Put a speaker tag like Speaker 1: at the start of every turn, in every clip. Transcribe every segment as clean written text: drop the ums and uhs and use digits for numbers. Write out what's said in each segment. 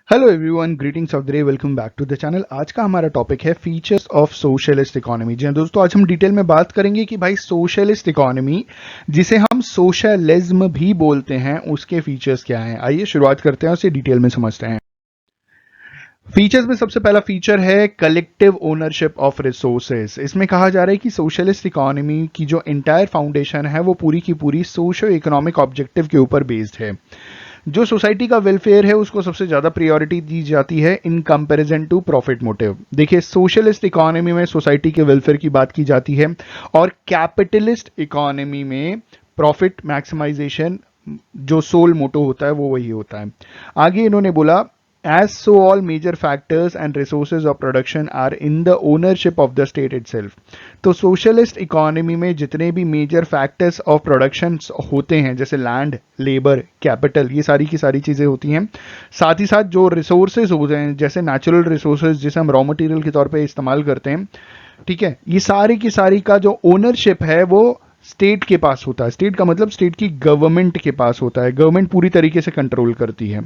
Speaker 1: Hello everyone, greetings of the day, welcome back to the channel. आज का हमारा topic है फीचर्स ऑफ सोशलिस्ट इकोनॉमी। जी हाँ दोस्तों, आज हम डिटेल में बात करेंगे कि भाई सोशलिस्ट इकोनॉमी, जिसे हम सोशलिज्म भी बोलते हैं, उसके फीचर्स क्या हैं। आइए शुरुआत करते हैं, उसे डिटेल में समझते हैं। फीचर्स में सबसे पहला फीचर है कलेक्टिव ओनरशिप ऑफ रिसोर्सेज। इसमें कहा जा रहा है कि सोशलिस्ट इकोनॉमी की जो इंटायर फाउंडेशन है वो पूरी की पूरी सोशो इकोनॉमिक ऑब्जेक्टिव के ऊपर बेस्ड है। जो सोसाइटी का वेलफेयर है उसको सबसे ज्यादा प्रायोरिटी दी जाती है in comparison to profit motive. देखिए, सोशलिस्ट इकोनॉमी में सोसाइटी के वेलफेयर की बात की जाती है और कैपिटलिस्ट इकोनॉमी में प्रॉफिट मैक्सिमाइजेशन जो सोल मोटो होता है वो वही होता है। आगे इन्होंने बोला, as so all major factors and resources of production are in the ownership of the state itself। तो सोशलिस्ट इकोनॉमी में जितने भी मेजर फैक्टर्स ऑफ प्रोडक्शन होते हैं, जैसे लैंड, लेबर, कैपिटल, ये सारी की सारी चीजें होती हैं। साथ ही साथ जो रिसोर्सेज होते हैं, जैसे नेचुरल रिसोर्सेज जिसे हम रॉ मटेरियल के तौर पे इस्तेमाल करते हैं, ठीक है, ये सारी की सारी का जो ओनरशिप है वो स्टेट के पास होता है। स्टेट का मतलब स्टेट की गवर्नमेंट के पास होता है। गवर्नमेंट पूरी तरीके से कंट्रोल करती है।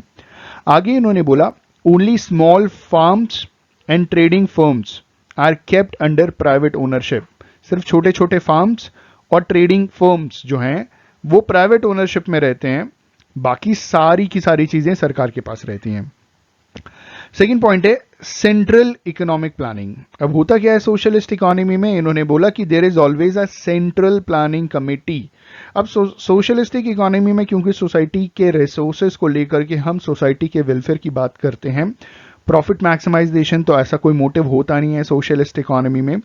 Speaker 1: आगे इन्होंने बोला, only small farms and trading firms are kept under private ownership. सिर्फ छोटे छोटे फार्म्स और ट्रेडिंग फर्म्स जो हैं वो प्राइवेट ओनरशिप में रहते हैं, बाकी सारी की सारी चीजें सरकार के पास रहती हैं। सेकेंड पॉइंट है सेंट्रल इकोनॉमिक प्लानिंग। अब होता क्या है सोशलिस्ट इकोनॉमी में, इन्होंने बोला कि there is always a central planning committee. अब सोशलिस्टिक इकोनॉमी में क्योंकि सोसाइटी के रिसोर्सेज को लेकर के हम सोसाइटी के वेलफेयर की बात करते हैं, प्रॉफिट मैक्सिमाइजेशन तो ऐसा कोई मोटिव होता नहीं है सोशलिस्ट इकोनॉमी में।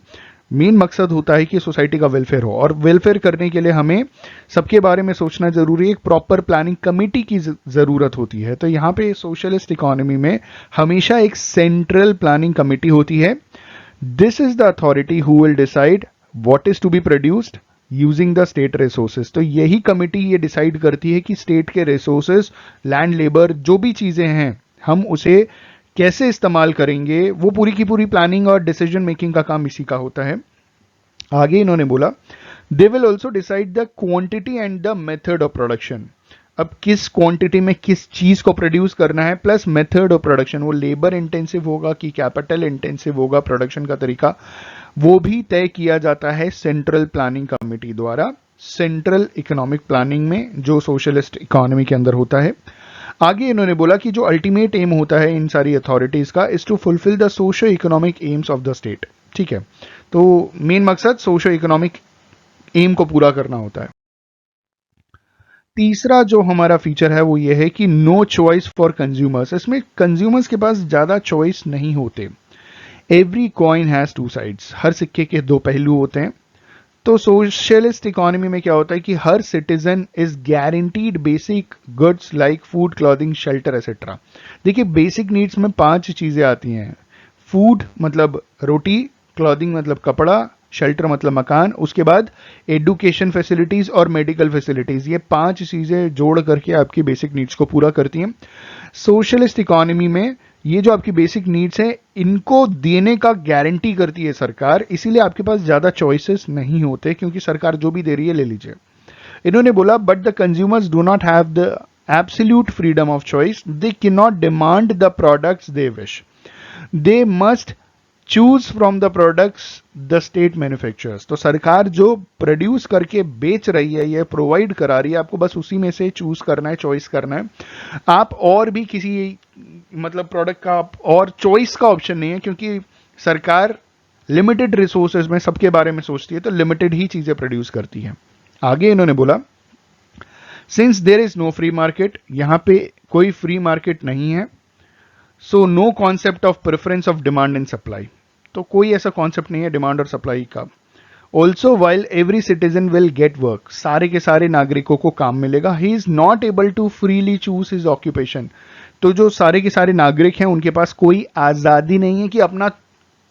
Speaker 1: मेन मकसद होता है कि सोसाइटी का वेलफेयर हो, और वेलफेयर करने के लिए हमें सबके बारे में सोचना जरूरी है। एक प्रॉपर प्लानिंग कमेटी की जरूरत होती है। तो यहाँ पे सोशलिस्ट इकोनॉमी में हमेशा एक सेंट्रल प्लानिंग कमेटी होती है। This is the authority who will decide what is to be produced using the state resources. तो यही कमेटी ये डिसाइड करती है कि स्टेट के रिसोर्सेज, लैंड, लेबर, जो भी चीजें हैं, हम उसे कैसे इस्तेमाल करेंगे, वो पूरी की पूरी प्लानिंग और डिसीजन मेकिंग का काम इसी का होता है। आगे इन्होंने बोला, they will also decide the quantity and the method of production. अब किस क्वांटिटी में किस चीज को प्रोड्यूस करना है, प्लस मेथड ऑफ प्रोडक्शन, वो लेबर इंटेंसिव होगा कि कैपिटल इंटेंसिव होगा, प्रोडक्शन का तरीका वो भी तय किया जाता है सेंट्रल प्लानिंग कमेटी द्वारा, सेंट्रल इकोनॉमिक प्लानिंग में, जो सोशलिस्ट इकोनॉमी के अंदर होता है। आगे इन्होंने बोला कि जो अल्टीमेट एम होता है इन सारी अथॉरिटीज का is to fulfil the socio economic aims of the state. ठीक है, तो मेन मकसद सोशो इकोनॉमिक एम को पूरा करना होता है। तीसरा जो हमारा फीचर है वो ये है कि नो चॉइस फॉर कंज्यूमर्स। इसमें कंज्यूमर्स के पास ज्यादा चॉइस नहीं होते। Every coin has two sides. हर सिक्के के दो पहलू होते हैं। तो सोशलिस्ट इकोनॉमी में क्या होता है कि हर citizen is guaranteed basic goods like food, clothing, shelter etcetera. देखिए, बेसिक नीड्स में 5 चीजें आती हैं। फूड मतलब रोटी, क्लॉथिंग मतलब कपड़ा, शेल्टर मतलब मकान, उसके बाद एडुकेशन फैसिलिटीज और मेडिकल फैसिलिटीज। ये 5 चीजें जोड़ करके आपकी बेसिक नीड्स को पूरा करती हैं। सोशलिस्ट इकोनॉमी में ये जो आपकी बेसिक नीड्स है, इनको देने का गारंटी करती है सरकार, इसीलिए आपके पास ज्यादा चॉइसेस नहीं होते, क्योंकि सरकार जो भी दे रही है ले लीजिए। इन्होंने बोला, but the consumers do not have the absolute freedom of choice. They can not demand the products they wish. They must choose from the products the state manufacturers. तो सरकार जो प्रोड्यूस करके बेच रही है, ये प्रोवाइड करा रही है, आपको बस उसी में से चूज करना है, चॉइस करना है। आप और भी किसी मतलब प्रोडक्ट का और चॉइस का ऑप्शन नहीं है, क्योंकि सरकार लिमिटेड रिसोर्सेज में सबके बारे में सोचती है, तो लिमिटेड ही चीजें प्रोड्यूस करती है। आगे इन्होंने बोला, since there is no free market, यहां पे कोई फ्री मार्केट नहीं है, so no concept of preference of demand and supply. तो कोई ऐसा कॉन्सेप्ट नहीं है डिमांड और सप्लाई का। Also while every citizen will get work, सारे के सारे नागरिकों को काम मिलेगा। He is not able to freely choose his occupation. तो जो सारे के सारे नागरिक हैं उनके पास कोई आजादी नहीं है कि अपना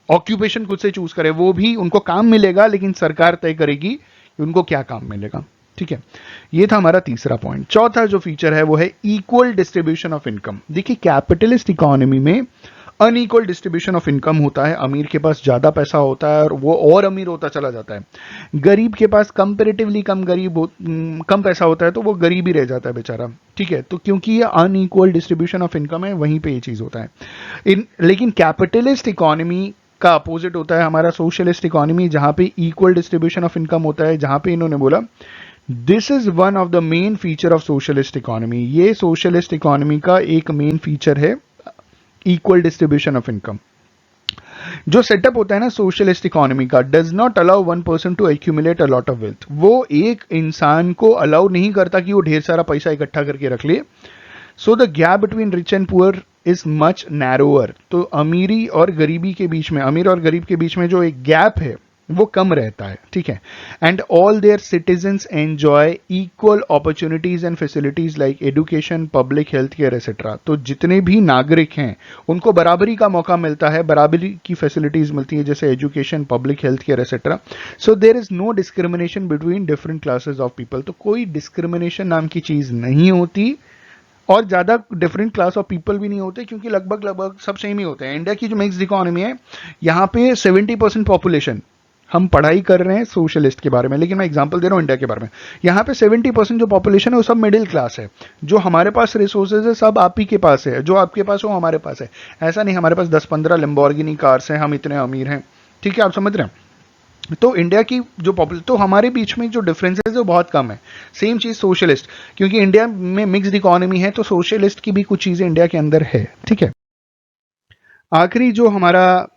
Speaker 1: ऑक्यूपेशन खुद से चूज करे। वो भी उनको काम मिलेगा, लेकिन सरकार तय करेगी कि उनको क्या काम मिलेगा। ठीक है, ये था हमारा तीसरा पॉइंट। चौथा जो फीचर है वो है इक्वल डिस्ट्रीब्यूशन ऑफ इनकम। देखिए, कैपिटलिस्ट इकोनॉमी में अनइक्वल डिस्ट्रीब्यूशन ऑफ इनकम होता है, अमीर के पास ज़्यादा पैसा होता है और वो और अमीर होता चला जाता है, गरीब के पास कंपेरेटिवली कम पैसा होता है तो वो गरीब ही रह जाता है बेचारा, ठीक है। तो क्योंकि ये अनइक्वल डिस्ट्रीब्यूशन ऑफ इनकम है, वहीं पे ये चीज़ होता है। लेकिन कैपिटलिस्ट इकोनॉमी का अपोजिट होता है हमारा सोशलिस्ट इकोनॉमी, जहां पे इक्वल डिस्ट्रीब्यूशन ऑफ इनकम होता है, जहां पे इन्होंने बोला this is one of the main feature of socialist economy, ये सोशलिस्ट इकोनॉमी का एक मेन फीचर है इक्वल डिस्ट्रीब्यूशन ऑफ इनकम। जो सेटअप होता है ना सोशलिस्ट इकोनॉमी का, does not allow one person to accumulate a lot of wealth, वो एक इंसान को अलाउ नहीं करता कि वो ढेर सारा पैसा इकट्ठा करके रख ले। So the gap between rich and poor is much narrower, तो अमीरी और गरीबी के बीच में, अमीर और गरीब के बीच में जो एक गैप है वो कम रहता है, ठीक है। And all their citizens enjoy equal opportunities and facilities like education, public health care etcetera, तो जितने भी नागरिक हैं उनको बराबरी का मौका मिलता है, बराबरी की फैसिलिटीज मिलती है, जैसे education, public health care etcetera. So there is no discrimination between different classes of people, तो कोई डिस्क्रिमिनेशन नाम की चीज नहीं होती और ज्यादा डिफरेंट क्लास ऑफ पीपल भी नहीं होते, क्योंकि लगभग सब सेम ही होते हैं। इंडिया की जो मिक्स्ड इकोनॉमी है, यहाँ पे 70% पॉपुलेशन, हम पढ़ाई कर रहे हैं सोशलिस्ट के बारे में, लेकिन मैं एग्जांपल दे रहा हूं इंडिया के बारे में, यहाँ पे 70% जो पॉपुलेशन है वो सब मिडिल क्लास है, जो हमारे पास रिसोर्सेज है सब आप ही के पास है, जो आपके पास हो हमारे पास है। ऐसा नहीं हमारे पास 10-15 लैम्बोर्गिनी कार्स हैं, हम इतने अमीर हैं, ठीक है, आप समझ रहे हैं। तो इंडिया की जो पॉपुलेशन, तो हमारे बीच में जो डिफरेंसेस है वो बहुत कम है। सेम चीज सोशलिस्ट, क्योंकि इंडिया में मिक्स्ड इकोनॉमी है तो सोशलिस्ट की भी कुछ चीजें इंडिया के अंदर है, ठीक है। आखिरी जो हमारा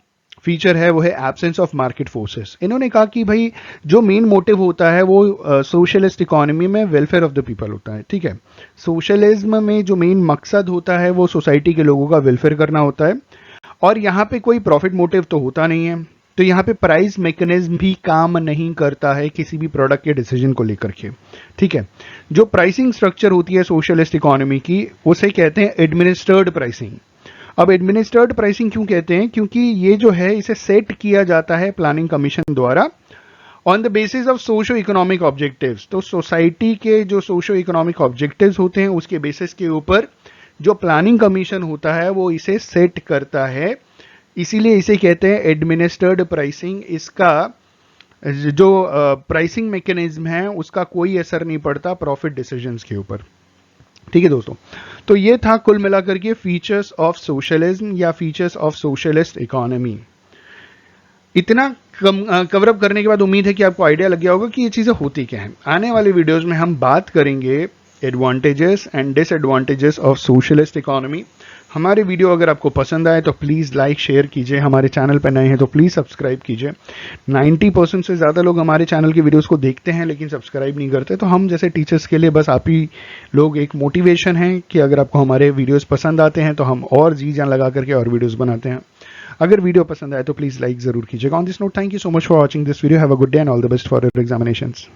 Speaker 1: फीचर है वो है एब्सेंस ऑफ मार्केट फोर्सेस। इन्होंने कहा कि भाई जो मेन मोटिव होता है वो सोशलिस्ट इकोनॉमी में वेलफेयर ऑफ द पीपल होता है, ठीक है। सोशलिज्म में जो मेन मकसद होता है वो सोसाइटी के लोगों का वेलफेयर करना होता है, और यहाँ पे कोई प्रॉफिट मोटिव तो होता नहीं है, तो यहाँ पे प्राइस मैकेनिज्म भी काम नहीं करता है किसी भी प्रोडक्ट के डिसीजन को लेकर के, ठीक है। जो प्राइसिंग स्ट्रक्चर होती है सोशलिस्ट इकोनॉमी की, उसे कहते हैं एडमिनिस्टर्ड प्राइसिंग। अब एडमिनिस्टर्ड प्राइसिंग क्यों कहते हैं, क्योंकि ये जो है इसे सेट किया जाता है प्लानिंग कमीशन द्वारा on the basis of socio economic objectives. तो सोसाइटी के जो सोशो इकोनॉमिक ऑब्जेक्टिव्स होते हैं उसके बेसिस के ऊपर जो प्लानिंग कमीशन होता है वो इसे सेट करता है, इसीलिए इसे कहते हैं एडमिनिस्टर्ड प्राइसिंग। इसका जो प्राइसिंग मैकेनिज्म है उसका कोई असर नहीं पड़ता प्रॉफिट डिसीजंस के ऊपर, ठीक है दोस्तों। तो ये था कुल मिलाकर के फीचर्स ऑफ सोशलिज्म या फीचर्स ऑफ सोशलिस्ट इकोनॉमी। इतना कवर अप करने के बाद उम्मीद है कि आपको आइडिया लग गया होगा कि ये चीजें होती क्या हैं। आने वाले वीडियोस में हम बात करेंगे advantages and disadvantages of socialist economy. हमारे वीडियो अगर आपको पसंद आए तो प्लीज़ लाइक शेयर कीजिए, हमारे चैनल पर नए हैं तो प्लीज़ सब्सक्राइब कीजिए। 90% से ज़्यादा लोग हमारे चैनल की वीडियोस को देखते हैं लेकिन सब्सक्राइब नहीं करते, तो हम जैसे टीचर्स के लिए बस आप ही लोग एक मोटिवेशन है कि अगर आपको हमारे वीडियोस पसंद आते हैं तो हम और जी जान लगा करके और वीडियोज़ बनाते हैं। अगर वीडियो पसंद आए तो प्लीज़ लाइक ज़रूर कीजिएगा। On this note, thank you so much for watching this video. Have a good day and all the best for your examinations.